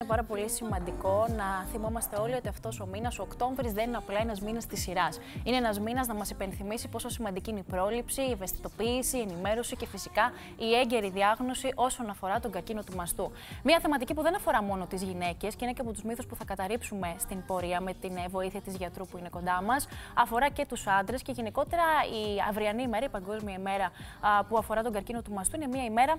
Είναι πάρα πολύ σημαντικό να θυμόμαστε όλοι ότι αυτός ο μήνας, ο Οκτώβρης, δεν είναι απλά ένας μήνας της σειράς. Είναι ένας μήνας να μας υπενθυμίσει πόσο σημαντική είναι η πρόληψη, η ευαισθητοποίηση, η ενημέρωση και φυσικά η έγκαιρη διάγνωση όσον αφορά τον καρκίνο του μαστού. Μια θεματική που δεν αφορά μόνο τις γυναίκες και είναι και από τους μύθους που θα καταρρύψουμε στην πορεία με την βοήθεια της γιατρού που είναι κοντά μας. Αφορά και τους άντρες και γενικότερα η αυριανή ημέρα, η Παγκόσμια ημέρα που αφορά τον καρκίνο του μαστού, είναι μια ημέρα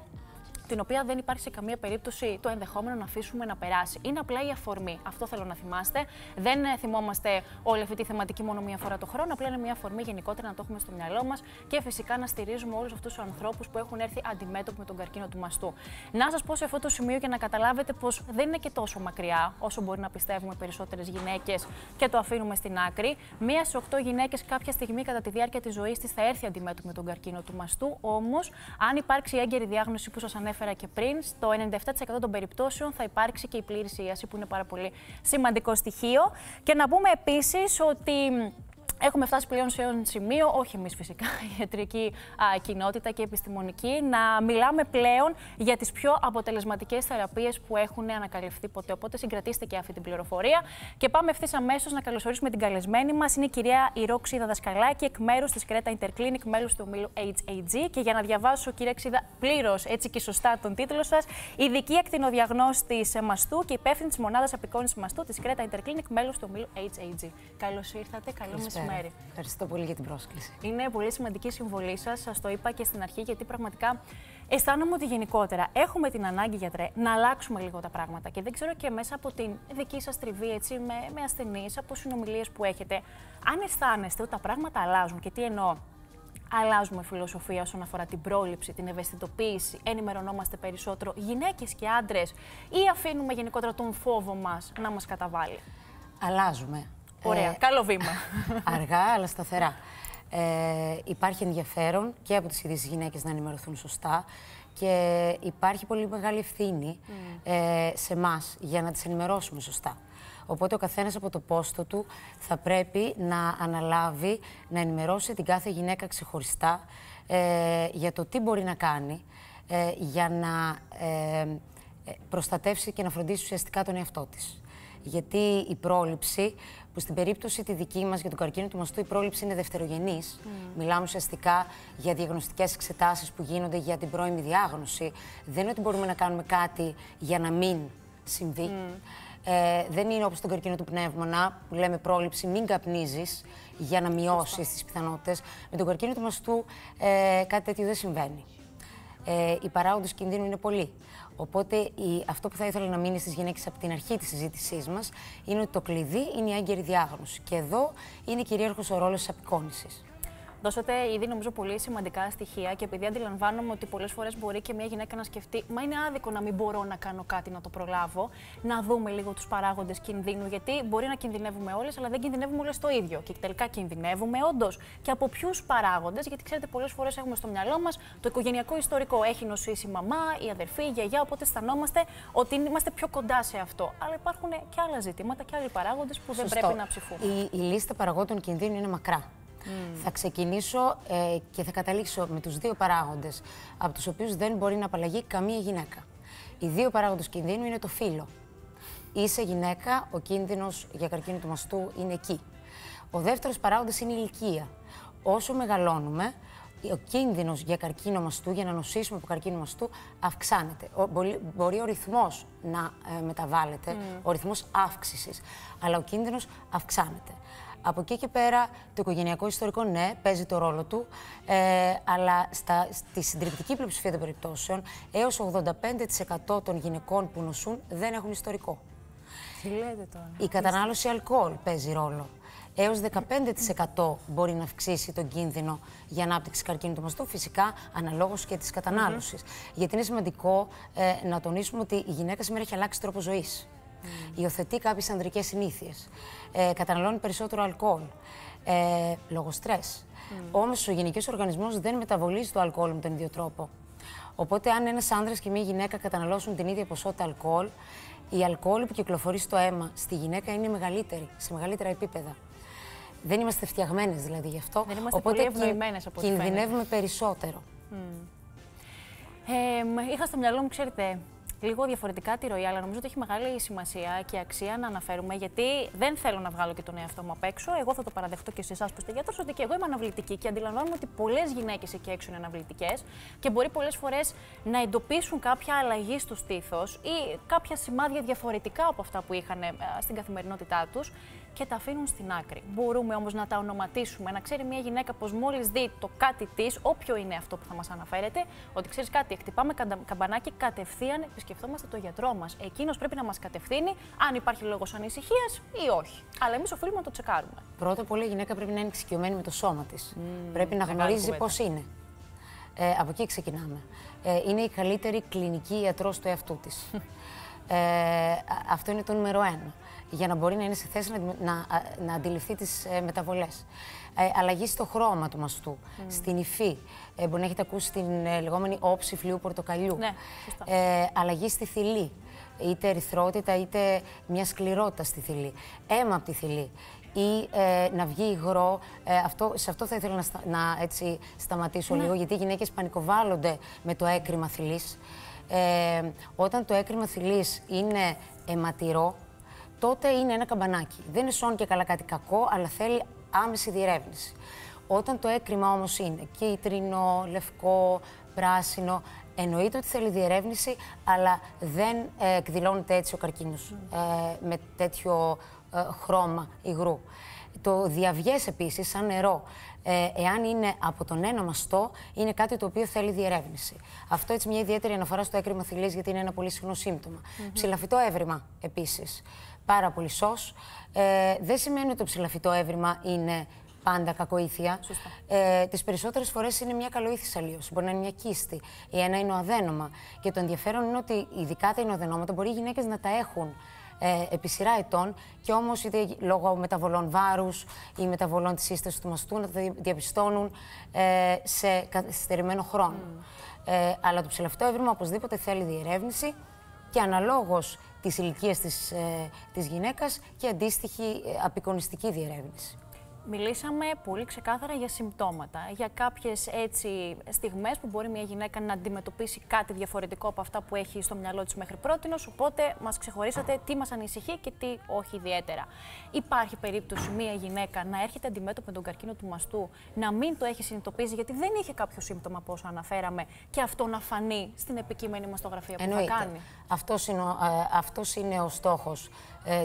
την οποία δεν υπάρχει σε καμία περίπτωση το ενδεχόμενο να αφήσουμε να περάσει. Είναι απλά η αφορμή. Αυτό θέλω να θυμάστε. Δεν θυμόμαστε όλη αυτή τη θεματική μόνο μία φορά το χρόνο. Απλά είναι μια αφορμή γενικότερα να το έχουμε στο μυαλό μας και φυσικά να στηρίζουμε όλους αυτούς τους ανθρώπους που έχουν έρθει αντιμέτωποι με τον καρκίνο του μαστού. Να σας πω σε αυτό το σημείο και να καταλάβετε πως δεν είναι και τόσο μακριά όσο μπορεί να πιστεύουμε περισσότερες γυναίκες και το αφήνουμε στην άκρη. Μία στις 8 γυναίκες κάποια στιγμή κατά τη διάρκεια της ζωής της θα έρθει αντιμέτωπη με τον καρκίνο του μαστού. Όμως, αν υπάρξει έγκαιρη διάγνωση που σας ανέφερα και πριν, στο 97% των περιπτώσεων θα υπάρξει και η πλήρης ίαση, που είναι πάρα πολύ σημαντικό στοιχείο. Και να πούμε επίσης ότι έχουμε φτάσει πλέον σε ένα σημείο, όχι εμείς φυσικά, η ιατρική κοινότητα και η επιστημονική, να μιλάμε πλέον για τις πιο αποτελεσματικές θεραπείες που έχουν ανακαλυφθεί ποτέ. Οπότε συγκρατήστε και αυτή την πληροφορία. Και πάμε ευθύς αμέσως να καλωσορίσουμε την καλεσμένη μας. Είναι η κυρία Ηρώ Ξίδα Δασκαλάκη, εκ μέρους της Creta Interclinic, μέλος του ομίλου HAG. Και για να διαβάσω, κυρία Ξίδα, πλήρως έτσι και σωστά τον τίτλο σας, ειδική ακτινοδιαγνώστης μαστού και υπεύθυνη της μονάδας απεικόνησης μαστού της Creta Interclinic, μέλος του ομίλου HAG. Καλώς ήρθατε, καλό μεσημέρι. Ευχαριστώ πολύ για την πρόσκληση. Είναι πολύ σημαντική η συμβολή σας, σας το είπα και στην αρχή, γιατί πραγματικά αισθάνομαι ότι γενικότερα έχουμε την ανάγκη, γιατρέ, να αλλάξουμε λίγο τα πράγματα. Και δεν ξέρω και μέσα από την δική σας τριβή, έτσι, με ασθενείς, από συνομιλίες που έχετε, αν αισθάνεστε ότι τα πράγματα αλλάζουν. Και τι εννοώ? Αλλάζουμε φιλοσοφία όσον αφορά την πρόληψη, την ευαισθητοποίηση, ενημερωνόμαστε περισσότερο γυναίκες και άντρες, ή αφήνουμε γενικότερα τον φόβο μας να μας καταβάλει? Αλλάζουμε. Ωραία, καλό βήμα. Αργά, αλλά σταθερά. Υπάρχει ενδιαφέρον και από τις ίδιες γυναίκες να ενημερωθούν σωστά και υπάρχει πολύ μεγάλη ευθύνη σε εμάς για να τις ενημερώσουμε σωστά. Οπότε ο καθένας από το πόστο του θα πρέπει να αναλάβει, να ενημερώσει την κάθε γυναίκα ξεχωριστά για το τι μπορεί να κάνει για να προστατεύσει και να φροντίσει ουσιαστικά τον εαυτό της. Γιατί η πρόληψη, που στην περίπτωση τη δική μας για τον καρκίνο του μαστού η πρόληψη είναι δευτερογενής. Μιλάμε ουσιαστικά για διαγνωστικές εξετάσεις που γίνονται για την πρώιμη διάγνωση. Δεν είναι ότι μπορούμε να κάνουμε κάτι για να μην συμβεί. Δεν είναι όπως τον καρκίνο του πνεύμονα, που λέμε πρόληψη, μην καπνίζεις για να μειώσεις τις πιθανότητες. Με τον καρκίνο του μαστού κάτι τέτοιο δεν συμβαίνει. Οι παράγοντες κινδύνου είναι πολλοί. Οπότε αυτό που θα ήθελα να μείνει στις γυναίκες από την αρχή της συζήτησής μας είναι ότι το κλειδί είναι η έγκαιρη διάγνωση. Και εδώ είναι κυρίαρχος ο ρόλος της απεικόνησης. Δώσατε ήδη νομίζω πολύ σημαντικά στοιχεία και επειδή αντιλαμβάνομαι ότι πολλές φορές μπορεί και μια γυναίκα να σκεφτεί, μα είναι άδικο να μην μπορώ να κάνω κάτι να το προλάβω, να δούμε λίγο τους παράγοντες κινδύνου. Γιατί μπορεί να κινδυνεύουμε όλες, αλλά δεν κινδυνεύουμε όλες το ίδιο. Και τελικά κινδυνεύουμε όντως και από ποιους παράγοντες? Γιατί ξέρετε, πολλές φορές έχουμε στο μυαλό μας το οικογενειακό ιστορικό. Έχει νοσήσει η μαμά, η αδερφή, η γιαγιά, οπότε αισθανόμαστε ότι είμαστε πιο κοντά σε αυτό. Αλλά υπάρχουν και άλλα ζητήματα και άλλοι παράγοντες που δεν πρέπει να ψηφούν. Η λίστα παραγόντων κινδύνου είναι μακρά. Θα ξεκινήσω και θα καταλήξω με τους δύο παράγοντες από τους οποίους δεν μπορεί να απαλλαγεί καμία γυναίκα. Οι δύο παράγοντες κινδύνου είναι το φύλο. Είσαι γυναίκα, ο κίνδυνος για καρκίνο του μαστού είναι εκεί. Ο δεύτερος παράγοντας είναι η ηλικία. Όσο μεγαλώνουμε, ο κίνδυνος για καρκίνο μαστού, για να νοσήσουμε από καρκίνο μαστού, αυξάνεται. Μπορεί ο ρυθμός να μεταβάλλεται, ο ρυθμός αύξησης, αλλά ο κίνδυνος αυξάνεται. Από εκεί και πέρα, το οικογενειακό ιστορικό, ναι, παίζει το ρόλο του, αλλά στη συντριπτική πλειοψηφία των περιπτώσεων, έως 85% των γυναικών που νοσούν δεν έχουν ιστορικό. Τι λέτε τώρα? Η κατανάλωση αλκοόλ παίζει ρόλο. Έως 15% μπορεί να αυξήσει τον κίνδυνο για ανάπτυξη καρκίνου του μαστού, φυσικά αναλόγως και της κατανάλωσης. Γιατί είναι σημαντικό να τονίσουμε ότι η γυναίκα σήμερα έχει αλλάξει τρόπο ζωής. Υιοθετεί κάποιες ανδρικές συνήθειες. Καταναλώνει περισσότερο αλκοόλ. Λόγω στρες. Όμως ο γυναικείος οργανισμός δεν μεταβολίζει το αλκοόλ με τον ίδιο τρόπο. Οπότε, αν ένας άνδρας και μια γυναίκα καταναλώσουν την ίδια ποσότητα αλκοόλ, η αλκοόλ που κυκλοφορεί στο αίμα στη γυναίκα είναι μεγαλύτερη, σε μεγαλύτερα επίπεδα. Δεν είμαστε φτιαγμένες δηλαδή γι' αυτό. Δεν είμαστε οπότε πολύ ευνοημένες από ό,τι κινδυνεύουμε περισσότερο. Είχα στο μυαλό μου, ξέρετε, λίγο διαφορετικά τη ροή, αλλά νομίζω ότι έχει μεγάλη σημασία και αξία να αναφέρουμε, γιατί δεν θέλω να βγάλω και τον εαυτό μου απ' έξω. Εγώ θα το παραδεχτώ και σε εσάς που είστε γιατρός, ότι και εγώ είμαι αναβλητική και αντιλαμβάνομαι ότι πολλές γυναίκες εκεί έξω είναι αναβλητικές και μπορεί πολλές φορές να εντοπίσουν κάποια αλλαγή στο στήθος ή κάποια σημάδια διαφορετικά από αυτά που είχαν στην καθημερινότητά τους και τα αφήνουν στην άκρη. Μπορούμε όμως να τα ονοματίσουμε, να ξέρει μια γυναίκα πως μόλις δει το κάτι της, όποιο είναι αυτό που θα μας αναφέρετε, ότι ξέρεις κάτι, χτυπάμε καμπανάκι, κατευθείαν επισκεφτόμαστε τον γιατρό μας. Εκείνος πρέπει να μας κατευθύνει αν υπάρχει λόγος ανησυχίας ή όχι. Αλλά εμείς οφείλουμε να το τσεκάρουμε. Πρώτα απ' όλα η γυναίκα πρέπει να είναι εξοικειωμένη με το σώμα της. Πρέπει να γνωρίζει πώς είναι. Από εκεί ξεκινάμε. Είναι η καλύτερη κλινική ιατρός του εαυτού της. Αυτό είναι το νούμερο 1. Για να μπορεί να είναι σε θέση να αντιληφθεί τις μεταβολές. Αλλαγή στο χρώμα του μαστού, στην υφή. Μπορεί να έχετε ακούσει την λεγόμενη όψη φλοιού πορτοκαλιού. Ναι, αλλαγή στη θηλή. Είτε ερυθρότητα, είτε μια σκληρότητα στη θηλή. Αίμα από τη θηλή. Ή να βγει υγρό. Σε αυτό θα ήθελα να έτσι σταματήσω λίγο, γιατί οι γυναίκες πανικοβάλλονται με το έκρημα θηλής. Όταν το έκρημα θηλής είναι αιματηρό, τότε είναι ένα καμπανάκι. Δεν είναι σώνει και καλά κάτι κακό, αλλά θέλει άμεση διερεύνηση. Όταν το έκρημα όμως είναι κίτρινο, λευκό, πράσινο, εννοείται ότι θέλει διερεύνηση, αλλά δεν εκδηλώνεται έτσι ο καρκίνος με τέτοιο χρώμα υγρού. Το διαβιές επίσης, σαν νερό, εάν είναι από τον ένα μαστό, είναι κάτι το οποίο θέλει διερεύνηση. Αυτό έτσι μια ιδιαίτερη αναφορά στο έκρημα θηλής, γιατί είναι ένα πολύ συχνό σύμπτωμα. Ψηλαφιτό έβριμα επίσης. Πάρα πολύ σως. Δεν σημαίνει ότι το ψηλαφιτό έβριμα είναι πάντα κακοήθεια. Τις περισσότερες φορές είναι μια καλοήθης αλλίωση. Μπορεί να είναι μια κίστη ή ένα εινοαδένωμα. Και το ενδιαφέρον είναι ότι ειδικά τα εινοαδενώματα μπορεί οι γυναίκες να τα έχουν επί σειρά ετών και όμως είτε λόγω μεταβολών βάρους ή μεταβολών της σύστασης του μαστού να τα διαπιστώνουν σε καθυστερημένο χρόνο. Αλλά το ψηλαφιτό έβριμα οπωσδήποτε θέλει διερεύνηση και αναλόγως της ηλικίας της γυναίκας και αντίστοιχη απεικονιστική διερεύνηση. Μιλήσαμε πολύ ξεκάθαρα για συμπτώματα, για κάποιες έτσι στιγμές που μπορεί μια γυναίκα να αντιμετωπίσει κάτι διαφορετικό από αυτά που έχει στο μυαλό της μέχρι πρότινος, οπότε μας ξεχωρίσατε τι μας ανησυχεί και τι όχι ιδιαίτερα. Υπάρχει περίπτωση μια γυναίκα να έρχεται αντιμέτωπη με τον καρκίνο του μαστού, να μην το έχει συνειδητοποιήσει γιατί δεν είχε κάποιο σύμπτωμα από όσο αναφέραμε και αυτό να φανεί στην επικείμενη μαστογραφία που θα κάνει? Αυτός είναι ο στόχος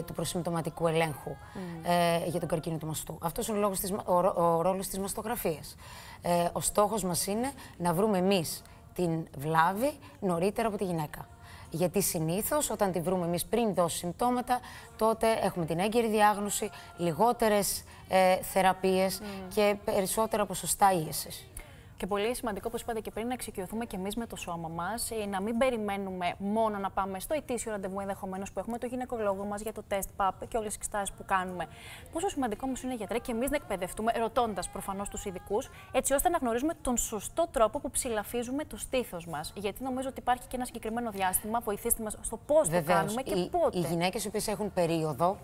του προσυμπτωματικού ελέγχου για τον καρκίνο του μαστού. Αυτός είναι ο ρόλος της μαστογραφίας. Ο στόχος μας είναι να βρούμε εμείς την βλάβη νωρίτερα από τη γυναίκα. Γιατί συνήθως όταν τη βρούμε εμείς πριν δώσει συμπτώματα, τότε έχουμε την έγκαιρη διάγνωση, λιγότερες θεραπείες και περισσότερα ποσοστά ίεσης. Και πολύ σημαντικό, όπως είπατε και πριν, να εξοικειωθούμε και εμείς με το σώμα μας, να μην περιμένουμε μόνο να πάμε στο ετήσιο ραντεβού ενδεχομένως που έχουμε το γυναικολόγο μας για το τεστ PAP και όλες τις εξετάσεις που κάνουμε. Πόσο σημαντικό όμως είναι, γιατρέ, και εμείς να εκπαιδευτούμε, ρωτώντας προφανώς τους ειδικούς, έτσι ώστε να γνωρίζουμε τον σωστό τρόπο που ψηλαφίζουμε το στήθος μας. Γιατί νομίζω ότι υπάρχει και ένα συγκεκριμένο διάστημα, βοηθήστε μας στο πώς το κάνουμε και πότε. Οι γυναίκες οι οποίες έχουν περίοδο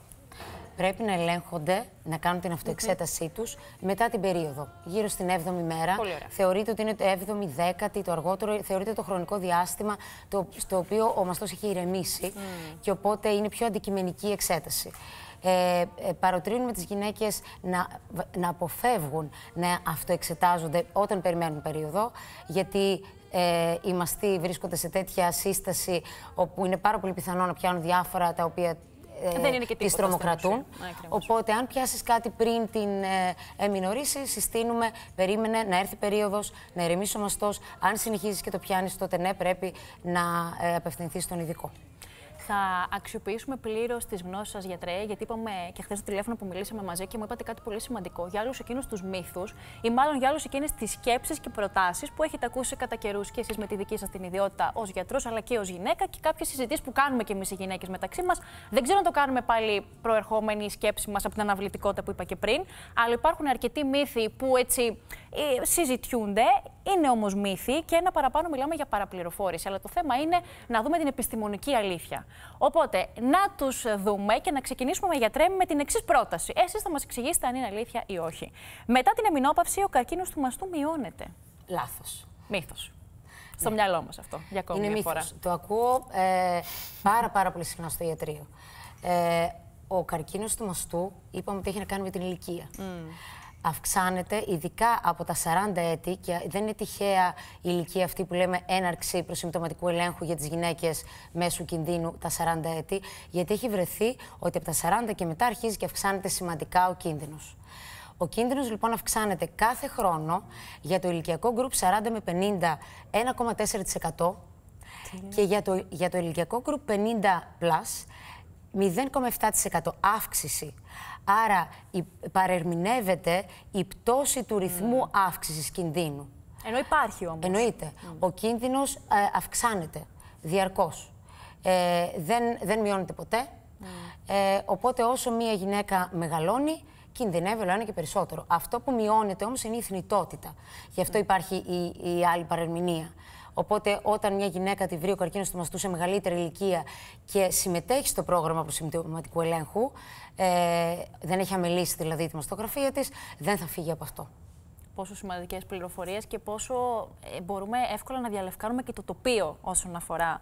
πρέπει να ελέγχονται, να κάνουν την αυτοεξέτασή τους μετά την περίοδο. Γύρω στην 7η μέρα. Θεωρείται ότι είναι το 7η, 10η, το αργότερο. Θεωρείται το χρονικό διάστημα στο οποίο ο μαστός έχει ηρεμήσει και οπότε είναι πιο αντικειμενική η εξέταση. Παροτρύνουμε τις γυναίκες να αποφεύγουν να αυτοεξετάζονται όταν περιμένουν περίοδο, γιατί οι μαστοί βρίσκονται σε τέτοια σύσταση όπου είναι πάρα πολύ πιθανό να πιάνουν διάφορα τα οποία τις τρομοκρατούν. Οπότε, αν πιάσεις κάτι πριν την εμεινορήσει, συστήνουμε, περίμενε να έρθει περίοδος, να ηρεμήσει ο μαστός. Αν συνεχίζεις και το πιάνεις, τότε ναι, πρέπει να απευθυνθείς στον ειδικό. Θα αξιοποιήσουμε πλήρως τις γνώσεις σας, γιατρέ, γιατί είπαμε και χθες στο τηλέφωνο που μιλήσαμε μαζί και μου είπατε κάτι πολύ σημαντικό για όλους εκείνους τους μύθους ή μάλλον για όλους εκείνες τις σκέψεις και προτάσεις που έχετε ακούσει κατά καιρούς και εσείς με τη δική σας την ιδιότητα ως γιατρός αλλά και ως γυναίκα και κάποιες συζητήσεις που κάνουμε και εμείς οι γυναίκες μεταξύ μας. Δεν ξέρω αν το κάνουμε πάλι προερχόμενη η σκέψη μας από την αναβλητικότητα που είπα και πριν, αλλά υπάρχουν αρκετοί μύθοι που έτσι συζητιούνται. Είναι όμως μύθοι και ένα παραπάνω μιλάμε για παραπληροφόρηση. Αλλά το θέμα είναι να δούμε την επιστημονική αλήθεια. Οπότε, να τους δούμε και να ξεκινήσουμε, γιατρέ, με την εξής πρόταση. Εσείς θα μας εξηγήσετε αν είναι αλήθεια ή όχι. Μετά την εμεινόπαυση, ο καρκίνος του μαστού μειώνεται. Λάθος. Μύθος. στο μυαλό μας αυτό, για ακόμη μια φορά. Το ακούω πάρα πολύ συχνά στο ιατρείο. Ο καρκίνος του μαστού, είπαμε ότι έχει να κάνει με την ηλικία. Αυξάνεται, ειδικά από τα 40 έτη, και δεν είναι τυχαία η ηλικία αυτή που λέμε έναρξη προσυμπτωματικού ελέγχου για τις γυναίκες μέσου κινδύνου τα 40 έτη, γιατί έχει βρεθεί ότι από τα 40 και μετά αρχίζει και αυξάνεται σημαντικά ο κίνδυνος. Ο κίνδυνος λοιπόν αυξάνεται κάθε χρόνο για το ηλικιακό γκρουπ 40 με 50 1,4% και για το ηλικιακό γκρουπ 50+, 0,7% αύξηση. Άρα παρερμηνεύεται η πτώση του ρυθμού αύξησης κινδύνου. Ενώ υπάρχει όμως. Εννοείται. Ο κίνδυνος αυξάνεται διαρκώς. Δεν μειώνεται ποτέ. Οπότε όσο μία γυναίκα μεγαλώνει, κινδυνεύει όλο ένα και περισσότερο. Αυτό που μειώνεται όμως είναι η θνητότητα. Γι' αυτό υπάρχει η άλλη παρερμηνία. Οπότε, όταν μια γυναίκα τη βρει ο καρκίνος του μαστού σε μεγαλύτερη ηλικία και συμμετέχει στο πρόγραμμα προσυμπτωματικού ελέγχου, δεν έχει αμελήσει δηλαδή τη μαστογραφία της, δεν θα φύγει από αυτό. Πόσο σημαντικές πληροφορίες και πόσο μπορούμε εύκολα να διαλευκάνουμε και το τοπίο όσον αφορά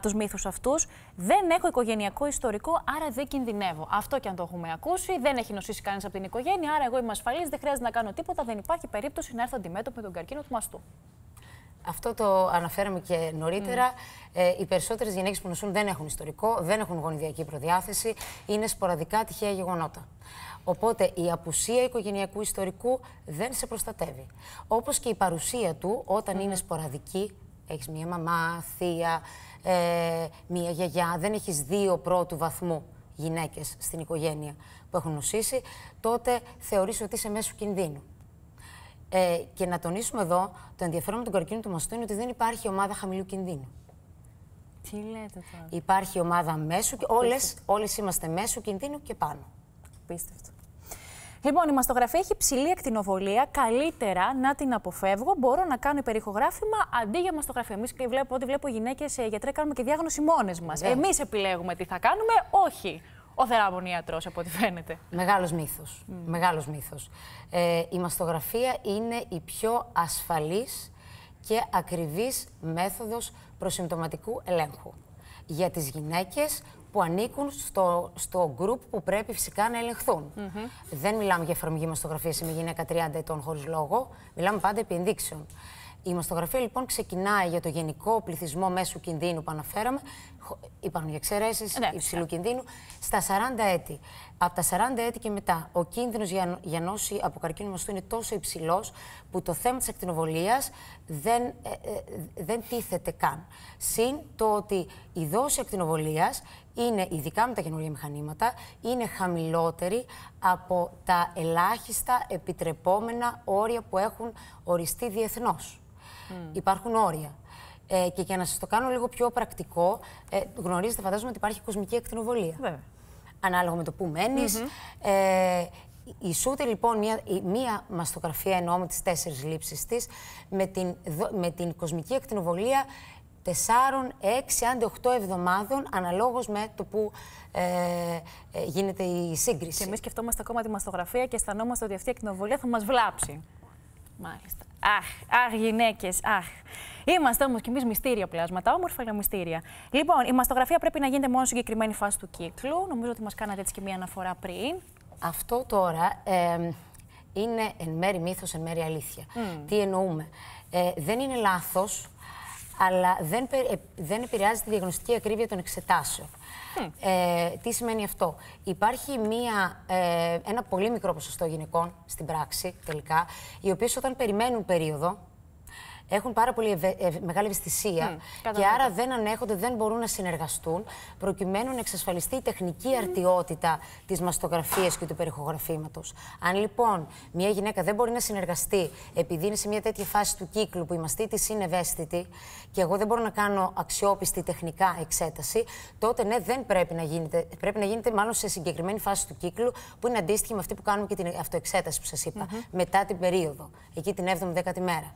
τους μύθους αυτούς. Δεν έχω οικογενειακό ιστορικό, άρα δεν κινδυνεύω. Αυτό και αν το έχουμε ακούσει, δεν έχει νοσήσει κανείς από την οικογένεια, άρα εγώ είμαι ασφαλής, δεν χρειάζεται να κάνω τίποτα, δεν υπάρχει περίπτωση να έρθω αντιμέτωπη με τον καρκίνο του μαστού. Αυτό το αναφέραμε και νωρίτερα. Οι περισσότερες γυναίκες που νοσούν δεν έχουν ιστορικό, δεν έχουν γονιδιακή προδιάθεση, είναι σποραδικά τυχαία γεγονότα. Οπότε η απουσία οικογενειακού ιστορικού δεν σε προστατεύει. Όπως και η παρουσία του όταν είναι σποραδική, έχεις μία μαμά, θεία, μία γιαγιά, δεν έχεις δύο πρώτου βαθμού γυναίκες στην οικογένεια που έχουν νοσήσει, τότε θεωρείς ότι είσαι μέσου κινδύνου. Και να τονίσουμε εδώ, το ενδιαφέρον με τον καρκίνο του μαστού είναι ότι δεν υπάρχει ομάδα χαμηλού κινδύνου. Τι λέτε τώρα. Υπάρχει ομάδα μέσου, όλες είμαστε μέσου κινδύνου και πάνω. Απίστευτο. Λοιπόν, η μαστογραφία έχει ψηλή ακτινοβολία. Καλύτερα να την αποφεύγω. Μπορώ να κάνω υπερηχογράφημα αντί για μαστογραφία. Εμείς ό,τι βλέπω γυναίκες γιατρέ κάνουμε και διάγνωση μόνες μας. Εμείς επιλέγουμε τι θα κάνουμε, όχι ο θεράπων ιατρός, από ό,τι φαίνεται. Μεγάλος μύθος. Μεγάλος μύθος. Η μαστογραφία είναι η πιο ασφαλής και ακριβής μέθοδος προσυμπτωματικού ελέγχου για τις γυναίκες που ανήκουν στο γκρουπ που πρέπει φυσικά να ελεγχθούν. Δεν μιλάμε για εφαρμογή μαστογραφίας σε μια γυναίκα 30 ετών χωρίς λόγο, μιλάμε πάντα επί ενδείξεων. Η μαστογραφία λοιπόν ξεκινάει για το γενικό πληθυσμό μέσου κινδύνου που αναφέραμε, υπάρχουν και εξαιρέσεις υψηλού κινδύνου, στα 40 έτη. Από τα 40 έτη και μετά, ο κίνδυνος για νόση από καρκίνο μαστού είναι τόσο υψηλός που το θέμα της ακτινοβολίας δεν τίθεται καν. Συν το ότι η δόση ακτινοβολίας είναι, ειδικά με τα καινούργια μηχανήματα, είναι χαμηλότερη από τα ελάχιστα επιτρεπόμενα όρια που έχουν οριστεί διεθνώς. Υπάρχουν όρια. Και για να σας το κάνω λίγο πιο πρακτικό, γνωρίζετε, φαντάζομαι ότι υπάρχει κοσμική ακτινοβολία. Βέβαια. Ανάλογα με το που μένεις. Ισούται λοιπόν μία μαστογραφία, εννοώ με τις 4 λήψεις της, με την κοσμική ακτινοβολία 4, 6, άντε 8 εβδομάδων, αναλόγως με το που γίνεται η σύγκριση. Και εμείς σκεφτόμαστε ακόμα τη μαστογραφία και αισθανόμαστε ότι αυτή η ακτινοβολία θα μας βλάψει. Μάλιστα. Αχ, γυναίκες, αχ. Είμαστε όμως κι εμείς μυστήρια πλάσματα, όμορφα αλλά μυστήρια. Λοιπόν, η μαστογραφία πρέπει να γίνεται μόνο στη συγκεκριμένη φάση του κύκλου. Νομίζω ότι μας κάνατε έτσι και μία αναφορά πριν. Αυτό τώρα είναι εν μέρει μύθος, εν μέρει αλήθεια. Τι εννοούμε. Δεν είναι λάθος, αλλά δεν επηρεάζει τη διαγνωστική ακρίβεια των εξετάσεων. Τι σημαίνει αυτό. Υπάρχει ένα πολύ μικρό ποσοστό γυναικών στην πράξη, τελικά, οι οποίες όταν περιμένουν περίοδο, έχουν πάρα πολύ μεγάλη ευαισθησία και άρα δεν ανέχονται, δεν μπορούν να συνεργαστούν προκειμένου να εξασφαλιστεί η τεχνική αρτιότητα της μαστογραφίας και του υπερηχογραφήματος. Αν λοιπόν μια γυναίκα δεν μπορεί να συνεργαστεί επειδή είναι σε μια τέτοια φάση του κύκλου που η μαστή της είναι ευαίσθητη και εγώ δεν μπορώ να κάνω αξιόπιστη τεχνικά εξέταση, τότε ναι, δεν πρέπει να γίνεται. Πρέπει να γίνεται μάλλον σε συγκεκριμένη φάση του κύκλου που είναι αντίστοιχη με αυτή που κάνουμε και την αυτοεξέταση που σας είπα, μετά την περίοδο, εκεί την 7η-10η μέρα.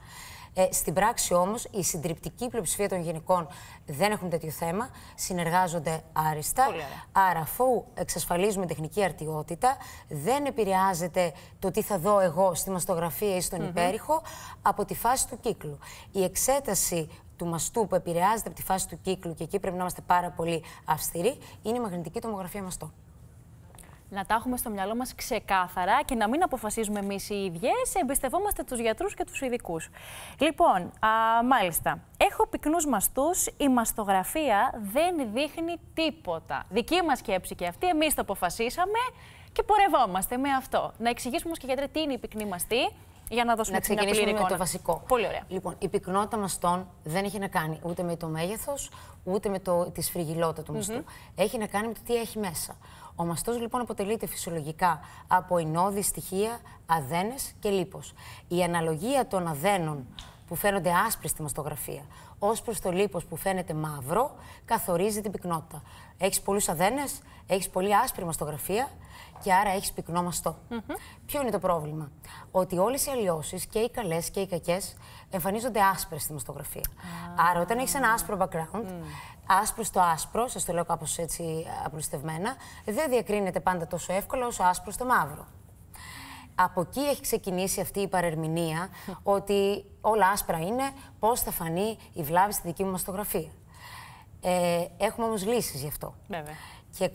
Στην πράξη όμως, η συντριπτική πλειοψηφία των γυναικών δεν έχουν τέτοιο θέμα, συνεργάζονται άριστα. Άρα, αφού εξασφαλίζουμε τεχνική αρτιότητα, δεν επηρεάζεται το τι θα δω εγώ στη μαστογραφία ή στον υπέρηχο από τη φάση του κύκλου. Η εξέταση του μαστού που επηρεάζεται από τη φάση του κύκλου και εκεί πρέπει να είμαστε πάρα πολύ αυστηροί, είναι η μαγνητική τομογραφία μαστών. Να τα έχουμε στο μυαλό μας ξεκάθαρα και να μην αποφασίζουμε εμείς οι ίδιες, εμπιστευόμαστε τους γιατρούς και τους ειδικούς. Λοιπόν, μάλιστα, έχω πυκνούς μαστούς, η μαστογραφία δεν δείχνει τίποτα. Δική μας σκέψη και αυτή, εμείς το αποφασίσαμε και πορευόμαστε με αυτό. Να εξηγήσουμε όμως και γιατρέ τι είναι η πυκνή μαστή, για να δώσουμε μια πλήρη εικόνα. Με το βασικό. Πολύ ωραία. Λοιπόν, η πυκνότητα μαστών δεν έχει να κάνει ούτε με το μέγεθος, ούτε με τη σφριγιλότητα του μαστού. Έχει να κάνει με το τι έχει μέσα. Ο μαστός λοιπόν αποτελείται φυσιολογικά από ινώδη στοιχεία, αδένες και λίπος. Η αναλογία των αδένων που φαίνονται άσπροι στη μαστογραφία ως προς το λίπος που φαίνεται μαύρο καθορίζει την πυκνότητα. Έχεις πολλούς αδένες, έχεις πολύ άσπρη μαστογραφία και άρα έχεις πυκνό μαστό. Ποιο είναι το πρόβλημα? Ότι όλες οι αλλοιώσεις, και οι καλές και οι κακές, εμφανίζονται άσπρες στη μαστογραφία. Άρα όταν έχεις ένα άσπρο background, άσπρο στο άσπρο, σας το λέω κάπως έτσι απλουστευμένα, δεν διακρίνεται πάντα τόσο εύκολα όσο άσπρο στο μαύρο. Από εκεί έχει ξεκινήσει αυτή η παρερμηνία ότι όλα άσπρα είναι, πώς θα φανεί η βλάβη στη δική μου μαστογραφία. Έχουμε όμως λύσεις γι' αυτό. Βέβαια. Και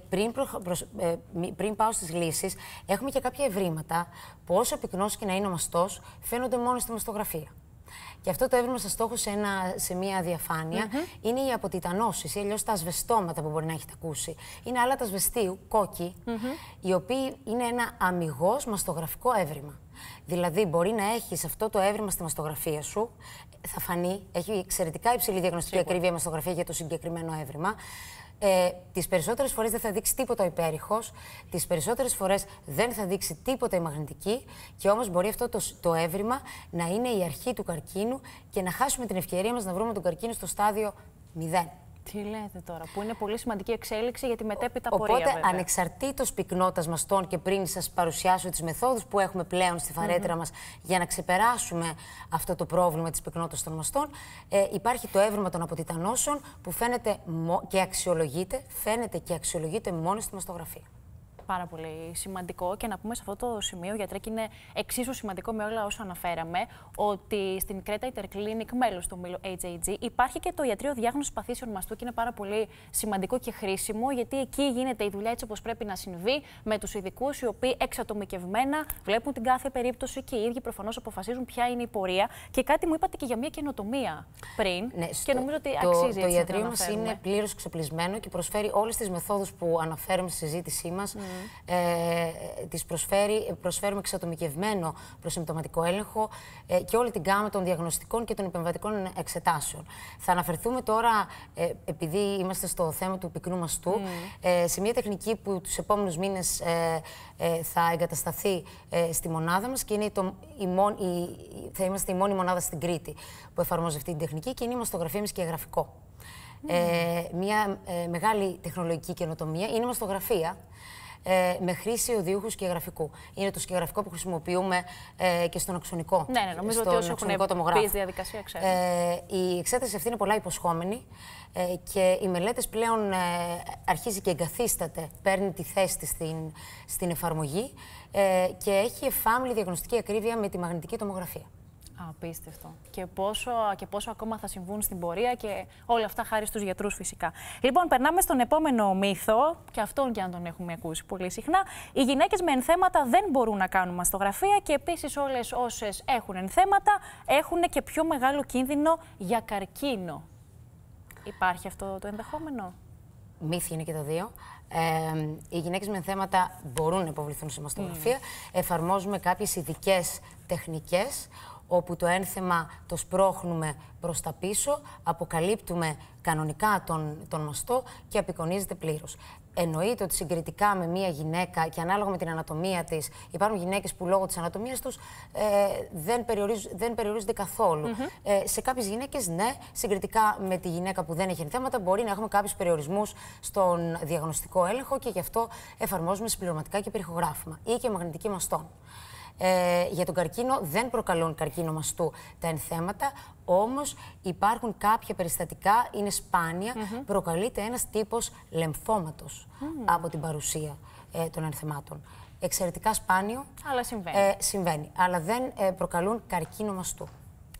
πριν πάω στις λύσεις, έχουμε και κάποια ευρήματα που όσο πυκνός και να είναι ο μαστός, φαίνονται μόνο στη μαστογραφία. Και αυτό το έβριμα σας στόχο σε μία διαφάνεια είναι οι αποτιτανώσεις ή αλλιώς τα ασβεστώματα που μπορεί να έχετε ακούσει. Είναι άλλα τα ασβεστίου, κόκκι, οι οποίοι είναι ένα αμιγώς μαστογραφικό έβριμα. Δηλαδή, μπορεί να έχεις αυτό το έβριμα στη μαστογραφία σου, θα φανεί, έχει εξαιρετικά υψηλή διαγνωστική ακρίβεια η μαστογραφία για το συγκεκριμένο έβριμα. Τις περισσότερες φορές δεν θα δείξει τίποτα ο υπέρηχος, τις περισσότερες φορές δεν θα δείξει τίποτα η μαγνητική και όμως μπορεί αυτό το έβριμα να είναι η αρχή του καρκίνου και να χάσουμε την ευκαιρία μας να βρούμε τον καρκίνο στο στάδιο 0. Τι λέτε τώρα, που είναι πολύ σημαντική εξέλιξη για τη μετέπειτα πορεία. Οπότε, ανεξαρτήτως πυκνότητας μαστών και πριν σας παρουσιάσω τις μεθόδους που έχουμε πλέον στη φαρέτρα μας για να ξεπεράσουμε αυτό το πρόβλημα της πυκνότητας των μαστών, υπάρχει το έβριμα των αποτιτανώσεων που φαίνεται και αξιολογείται μόνο στη μαστογραφία. Πάρα πολύ σημαντικό και να πούμε σε αυτό το σημείο, γιατρέ, και είναι εξίσου σημαντικό με όλα όσα αναφέραμε, ότι στην Κρέτα Interclinic, μέλος του ομίλου HAG, υπάρχει και το ιατρείο διάγνωσης παθήσεων μαστού και είναι πάρα πολύ σημαντικό και χρήσιμο, γιατί εκεί γίνεται η δουλειά έτσι όπως πρέπει να συμβεί, με τους ειδικούς οι οποίοι εξατομικευμένα βλέπουν την κάθε περίπτωση και οι ίδιοι προφανώς αποφασίζουν ποια είναι η πορεία. Και κάτι μου είπατε και για μια καινοτομία πριν, ναι, και νομίζω ότι αξίζει. Το ιατρείο μας είναι πλήρως εξοπλισμένο και προσφέρει όλες τις μεθόδους που αναφέρουμε στη συζήτησή μας. Τις προσφέρουμε εξατομικευμένο προσυμπτωματικό έλεγχο και όλη την γκάμα των διαγνωστικών και των επεμβατικών εξετάσεων. Θα αναφερθούμε τώρα, επειδή είμαστε στο θέμα του πυκνού μαστού, σε μια τεχνική που τους επόμενους μήνες θα εγκατασταθεί στη μονάδα μας και είναι θα είμαστε η μόνη μονάδα στην Κρήτη που εφαρμόζει αυτή την τεχνική και είναι η μαστογραφία με σκιαγραφικό. Μια μεγάλη τεχνολογική καινοτομία είναι η μαστογραφία με χρήση οδιούχου σκιαγραφικού. Είναι το σκιαγραφικό που χρησιμοποιούμε και στον αξονικό. Ναι, νομίζω ότι όσοι έχουν πει στη διαδικασία ξέρουν. Η εξέταση αυτή είναι πολλά υποσχόμενη και οι μελέτες πλέον αρχίζει και εγκαθίσταται, παίρνει τη θέση της στην εφαρμογή και έχει εφάμιλη διαγνωστική ακρίβεια με τη μαγνητική τομογραφία. Απίστευτο. Και πόσο ακόμα θα συμβούν στην πορεία και όλα αυτά χάρη στους γιατρούς φυσικά. Λοιπόν, περνάμε στον επόμενο μύθο, και αυτόν και αν τον έχουμε ακούσει πολύ συχνά. Οι γυναίκες με ενθέματα δεν μπορούν να κάνουν μαστογραφία και επίσης όλες όσες έχουν ενθέματα έχουν και πιο μεγάλο κίνδυνο για καρκίνο. Υπάρχει αυτό το ενδεχόμενο? Μύθοι είναι και τα δύο. Οι γυναίκες με ενθέματα μπορούν να υποβληθούν σε μαστογραφία. Εφαρμόζουμε κάποιες ειδικές τεχνικές όπου το ένθεμα το σπρώχνουμε προς τα πίσω, αποκαλύπτουμε κανονικά τον μαστό και απεικονίζεται πλήρως. Εννοείται ότι συγκριτικά με μία γυναίκα και ανάλογα με την ανατομία της, υπάρχουν γυναίκες που λόγω της ανατομίας τους δεν περιορίζονται καθόλου. Σε κάποιες γυναίκες, ναι, συγκριτικά με τη γυναίκα που δεν έχει ενθέματα, μπορεί να έχουμε κάποιους περιορισμούς στον διαγνωστικό έλεγχο και γι' αυτό εφαρμόζουμε συμπληρωματικά και περιχογράφημα ή και μαγνητική μαστών. Για τον καρκίνο δεν προκαλούν καρκίνο μαστού τα ενθέματα, όμως υπάρχουν κάποια περιστατικά, είναι σπάνια, προκαλείται ένας τύπος λεμφώματος από την παρουσία των ενθεμάτων. Εξαιρετικά σπάνιο, αλλά συμβαίνει. Συμβαίνει, αλλά δεν προκαλούν καρκίνο μαστού.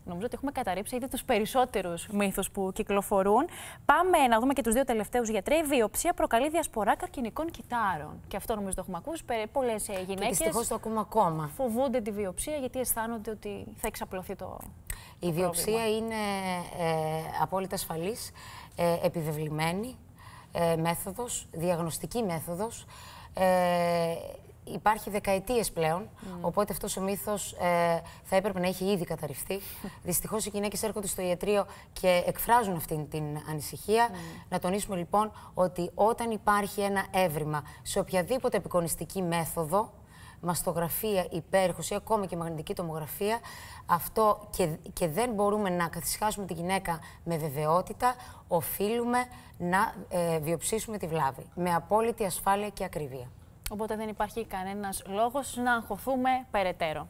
Νομίζω ότι έχουμε καταρρύψει ήδη τους περισσότερους μύθους που κυκλοφορούν. Πάμε να δούμε και τους δύο τελευταίους, γιατρέ. Η βιοψία προκαλεί διασπορά καρκινικών κυτάρων. Και αυτό νομίζω το έχουμε ακούσει. Πολλές γυναίκες. Δυστυχώς το ακούμε ακόμα. Φοβούνται τη βιοψία γιατί αισθάνονται ότι θα εξαπλωθεί το. Η βιοψία είναι απόλυτα ασφαλής, επιβεβλημένη μέθοδος, διαγνωστική μέθοδος. Υπάρχει δεκαετίες πλέον, οπότε αυτός ο μύθος θα έπρεπε να έχει ήδη καταρριφθεί. Δυστυχώς οι γυναίκες έρχονται στο ιατρείο και εκφράζουν αυτή την ανησυχία. Να τονίσουμε λοιπόν ότι όταν υπάρχει ένα έβριμα σε οποιαδήποτε απεικονιστική μέθοδο, μαστογραφία, υπέρηχος ή ακόμα και μαγνητική τομογραφία, αυτό και δεν μπορούμε να καθησυχάσουμε τη γυναίκα με βεβαιότητα, οφείλουμε να βιοψίσουμε τη βλάβη με απόλυτη ασφάλεια και ακρίβεια. Οπότε δεν υπάρχει κανένας λόγος να αγχωθούμε περαιτέρω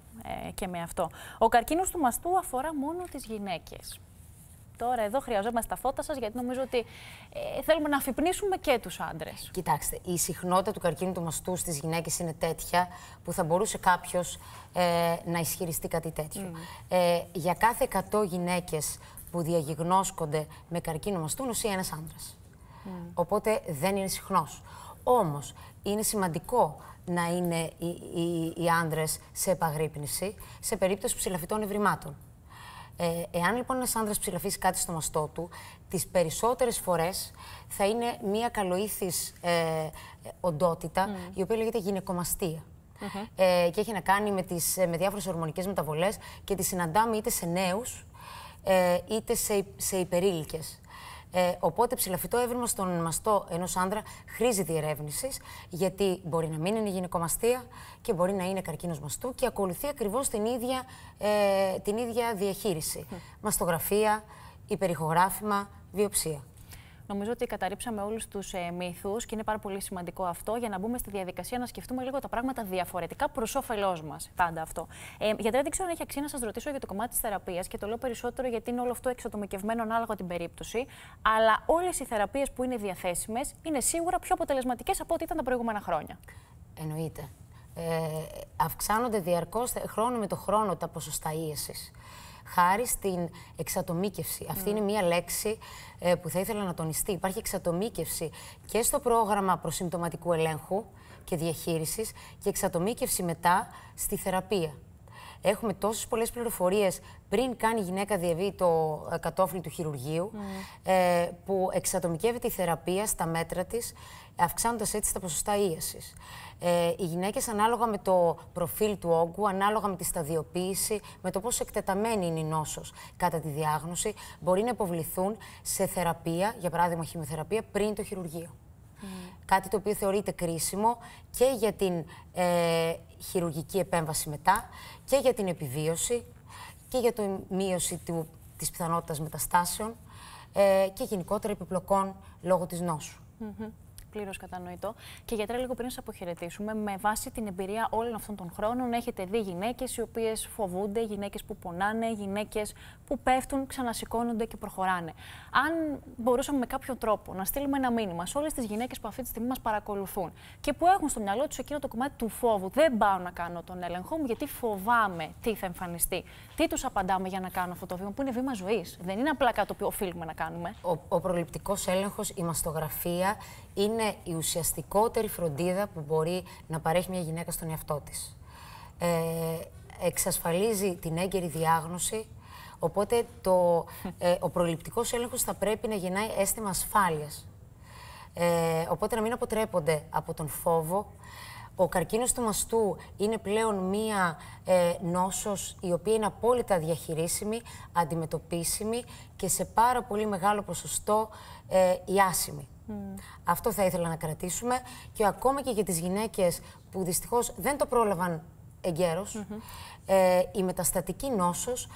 και με αυτό. Ο καρκίνος του μαστού αφορά μόνο τις γυναίκες. Τώρα εδώ χρειαζόμαστε τα φώτα σας, γιατί νομίζω ότι θέλουμε να αφυπνίσουμε και τους άντρες. Κοιτάξτε, η συχνότητα του καρκίνου του μαστού στις γυναίκες είναι τέτοια που θα μπορούσε κάποιος να ισχυριστεί κάτι τέτοιο. Για κάθε 100 γυναίκες που διαγιγνώσκονται με καρκίνο μαστού, νοσεί ένας άντρας. Οπότε δεν είναι συχνός. Όμως, είναι σημαντικό να είναι οι άνδρες σε επαγρύπνηση σε περίπτωση ψηλαφιτών ευρημάτων. Εάν λοιπόν ένας άνδρας ψηλαφίσει κάτι στο μαστό του, τις περισσότερες φορές θα είναι μία καλοήθης οντότητα, η οποία λέγεται γυναικομαστία. Και έχει να κάνει με διάφορες ορμονικές μεταβολές και τη συναντάμε είτε σε νέους, είτε σε υπερήλικες. Οπότε ψηλαφιτό έβριμα στον μαστό ενός άνδρα χρήζει διερεύνησης, γιατί μπορεί να μην είναι γυναικομαστία και μπορεί να είναι καρκίνος μαστού και ακολουθεί ακριβώς την ίδια διαχείριση. Μαστογραφία, υπερηχογράφημα, βιοψία. Νομίζω ότι καταρρύψαμε όλους τους μύθους και είναι πάρα πολύ σημαντικό αυτό για να μπούμε στη διαδικασία να σκεφτούμε λίγο τα πράγματα διαφορετικά προς όφελός μας. Πάντα αυτό. Γιατί δεν ξέρω αν έχει αξία να σας ρωτήσω για το κομμάτι της θεραπείας και το λέω περισσότερο γιατί είναι όλο αυτό εξατομικευμένο ανάλογα την περίπτωση. Αλλά όλες οι θεραπείες που είναι διαθέσιμες είναι σίγουρα πιο αποτελεσματικές από ό,τι ήταν τα προηγούμενα χρόνια. Εννοείται. Αυξάνονται διαρκώς χρόνο με το χρόνο τα ποσοστά ίεσης. Χάρη στην εξατομίκευση. Αυτή είναι μία λέξη που θα ήθελα να τονιστεί. Υπάρχει εξατομίκευση και στο πρόγραμμα προσυμπτωματικού ελέγχου και διαχείρισης και εξατομίκευση μετά στη θεραπεία. Έχουμε τόσες πολλές πληροφορίες πριν κάνει η γυναίκα διαβεί το κατόφλι του χειρουργείου, που εξατομικεύεται η θεραπεία στα μέτρα της, αυξάνοντας έτσι τα ποσοστά ίασης. Οι γυναίκες ανάλογα με το προφίλ του όγκου, ανάλογα με τη σταδιοποίηση, με το πόσο εκτεταμένη είναι η νόσος κατά τη διάγνωση, μπορεί να υποβληθούν σε θεραπεία, για παράδειγμα χημειοθεραπεία, πριν το χειρουργείο. Κάτι το οποίο θεωρείται κρίσιμο και για την χειρουργική επέμβαση μετά και για την επιβίωση και για τη μείωση της πιθανότητας μεταστάσεων και γενικότερα επιπλοκών λόγω της νόσου. Πλήρως κατανοητό. Και γιατρέ, λίγο πριν σας αποχαιρετήσουμε, με βάση την εμπειρία όλων αυτών των χρόνων, έχετε δει γυναίκες οι οποίες φοβούνται, γυναίκες που πονάνε, γυναίκες που πέφτουν, ξανασηκώνονται και προχωράνε. Αν μπορούσαμε με κάποιο τρόπο να στείλουμε ένα μήνυμα σε όλες τις γυναίκες που αυτή τη στιγμή μας παρακολουθούν και που έχουν στο μυαλό τους εκείνο το κομμάτι του φόβου, δεν πάω να κάνω τον έλεγχο μου γιατί φοβάμαι τι θα εμφανιστεί. Τι τους απαντάμε για να κάνω αυτό το βήμα, που είναι βήμα ζωής. Δεν είναι απλά κάτι που οφείλουμε να κάνουμε. Ο προληπτικός έλεγχος, η μαστογραφία, είναι η ουσιαστικότερη φροντίδα που μπορεί να παρέχει μια γυναίκα στον εαυτό της. Εξασφαλίζει την έγκαιρη διάγνωση, οπότε ο προληπτικός έλεγχος θα πρέπει να γεννάει αίσθημα ασφάλειας. Οπότε να μην αποτρέπονται από τον φόβο. Ο καρκίνος του μαστού είναι πλέον μία νόσος η οποία είναι απόλυτα διαχειρίσιμη, αντιμετωπίσιμη και σε πάρα πολύ μεγάλο ποσοστό ιάσιμη. Αυτό θα ήθελα να κρατήσουμε και ακόμα και για τις γυναίκες που δυστυχώς δεν το πρόλαβαν εγκαίρως, η μεταστατική νόσος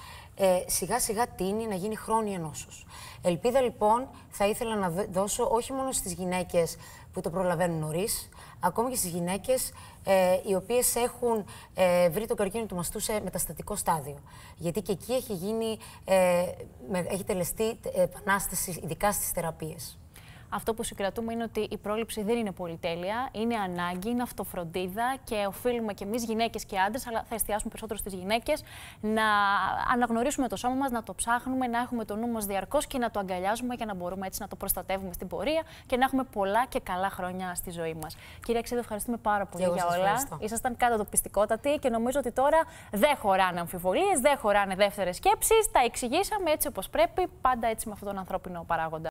σιγά σιγά τείνει να γίνει χρόνια νόσος. Ελπίδα λοιπόν θα ήθελα να δώσω όχι μόνο στις γυναίκες που το προλαβαίνουν νωρίς, ακόμα και στις γυναίκες οι οποίες έχουν βρει τον καρκίνο του μαστού σε μεταστατικό στάδιο. Γιατί και εκεί έχει τελεστεί επανάσταση, ειδικά στις θεραπείες. αυτό που συγκρατούμε είναι ότι η πρόληψη δεν είναι πολυτέλεια, είναι ανάγκη, είναι αυτοφροντίδα και οφείλουμε κι εμείς, γυναίκες και άντρες, αλλά θα εστιάσουμε περισσότερο στις γυναίκες, να αναγνωρίσουμε το σώμα μας, να το ψάχνουμε, να έχουμε το νου μας διαρκώς και να το αγκαλιάζουμε για να μπορούμε έτσι να το προστατεύουμε στην πορεία και να έχουμε πολλά και καλά χρόνια στη ζωή μας. Κυρία Ξίδου, ευχαριστούμε πάρα πολύ για όλα. Ήσασταν κατατοπιστικότατοι και νομίζω ότι τώρα δεν χωράνε αμφιβολίες, δεν χωράνε δεύτερες σκέψεις. Τα εξηγήσαμε έτσι όπως πρέπει, πάντα έτσι με αυτόν τον ανθρώπινο παράγοντα.